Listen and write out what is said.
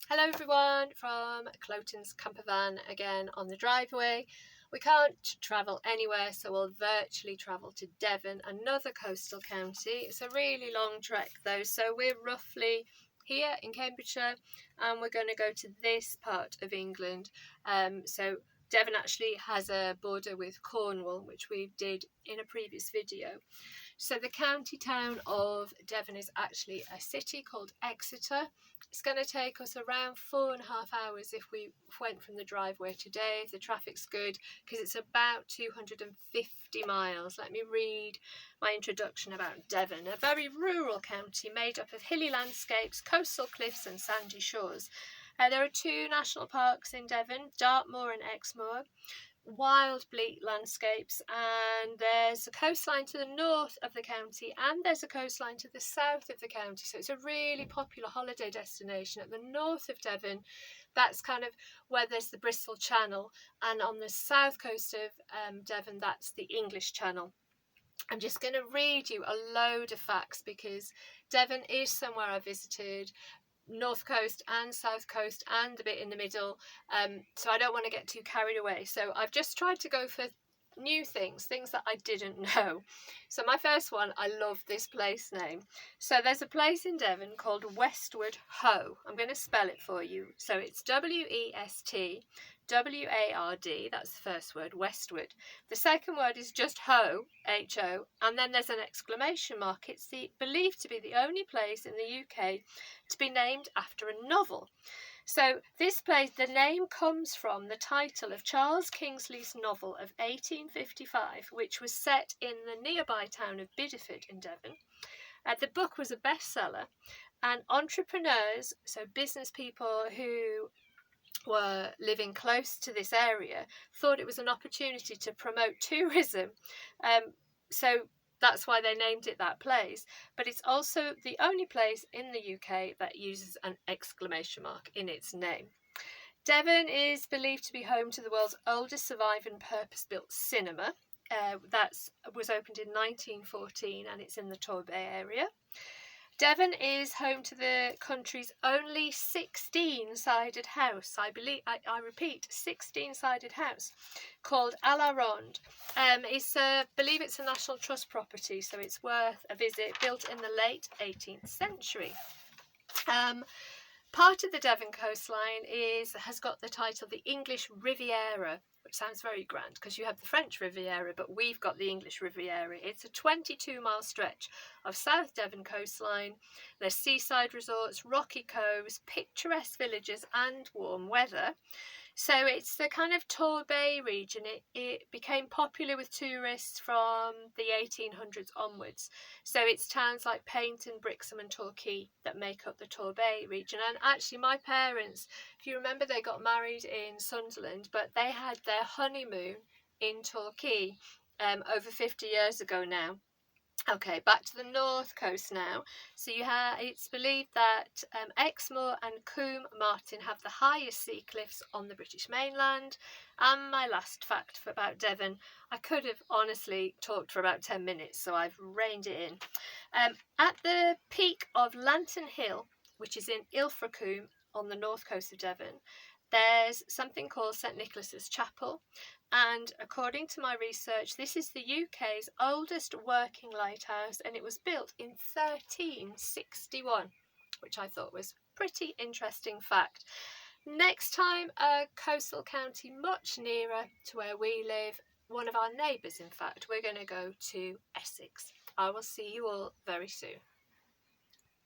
Hello everyone from Cloton's camper van again on the driveway. We can't travel anywhere, so we'll virtually travel to Devon, another coastal county. It's a really long trek though, so we're roughly here in Cambridgeshire and we're going to go to this part of England. So Devon actually has a border with Cornwall, which we did in a previous video. So the county town of Devon is actually a city called Exeter. It's going to take us around 4.5 hours if we went from the driveway today, if the traffic's good, because it's about 250 miles. Let me read my introduction about Devon, a very rural county made up of hilly landscapes, coastal cliffs and sandy shores. There are two national parks in Devon, Dartmoor and Exmoor. Wild bleak landscapes, and there's a coastline to the north of the county and there's a coastline to the south of the county, so it's a really popular holiday destination. At the north of Devon, that's kind of where there's the Bristol Channel, and on the south coast of Devon, that's the English Channel. I'm just going to read you a load of facts because Devon is somewhere I visited, north coast and south coast and a bit in the middle, so I don't want to get too carried away. So I've just tried to go for new things that I didn't know. So my first one, I love this place name. So there's a place in Devon called Westward Ho. I'm going to spell it for you. So it's WESTWARD, that's the first word, Westward. The second word is just Ho, HO, and then there's an exclamation mark. It's believed to be the only place in the UK to be named after a novel. So this place, the name comes from the title of Charles Kingsley's novel of 1855, which was set in the nearby town of Bideford in Devon. The book was a bestseller, and entrepreneurs, so business people who were living close to this area, thought it was an opportunity to promote tourism. So that's why they named it that place. But it's also the only place in the UK that uses an exclamation mark in its name. Devon is believed to be home to the world's oldest surviving purpose-built cinema. That was opened in 1914 and it's in the Torbay area. Devon is home to the country's only 16-sided house. I repeat, 16-sided house called À la Ronde. Believe it's a National Trust property, so it's worth a visit. Built in the late 18th century. Part of the Devon coastline has got the title the English Riviera, which sounds very grand because you have the French Riviera, but we've got the English Riviera. It's a 22-mile stretch of South Devon coastline. There's seaside resorts, rocky coves, picturesque villages and warm weather. So it's the kind of Torbay region. It became popular with tourists from the 1800s onwards. So it's towns like Paignton, Brixham and Torquay that make up the Torbay region. And actually my parents, if you remember, they got married in Sunderland, but they had their honeymoon in Torquay over 50 years ago now. Okay, back to the north coast now. So it's believed that Exmoor and Combe Martin have the highest sea cliffs on the British mainland. And my last fact about Devon, I could have honestly talked for about 10 minutes, so I've reined it in. At the peak of Lantern Hill, which is in Ilfracombe on the north coast of Devon, there's something called St Nicholas's Chapel, and according to my research, this is the UK's oldest working lighthouse, and it was built in 1361, which I thought was a pretty interesting fact. Next time, a coastal county much nearer to where we live, one of our neighbours in fact, we're going to go to Essex. I will see you all very soon.